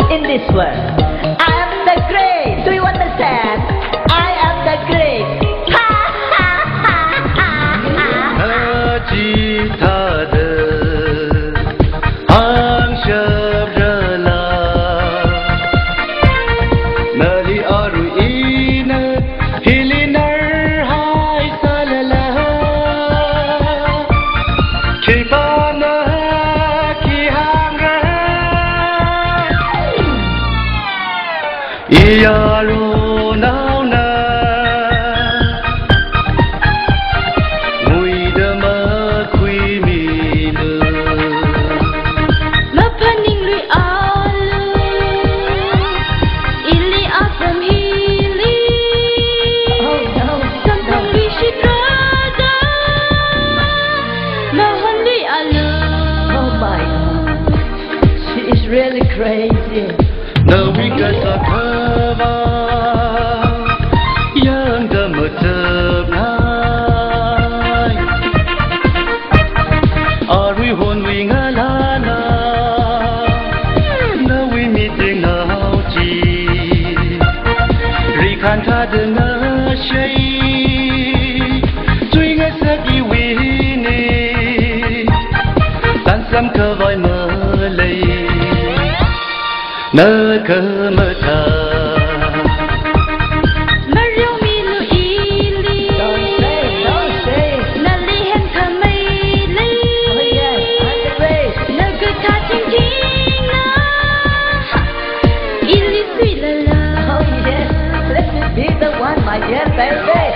In this world, I am the great. Do you understand? I am the great. Ha ha ha ha ha. 吉他的昂首热浪，那里阿如伊呢，伊里那儿海萨拉拉，去吧那去航人。呀罗闹呢，为的嘛亏米呢，嘛怕宁瑞阿了，伊里阿森伊里，三方瑞是格的，嘛很瑞阿了。Oh my God, she is really crazy. 那为个啥可怕？ yang dama ternai arui hon wi ngalana na wi meeting now ji ri khan tha de na shei chui nga sa ki wi ni san sam ka vai ma lei na ka ma tha my dear baby.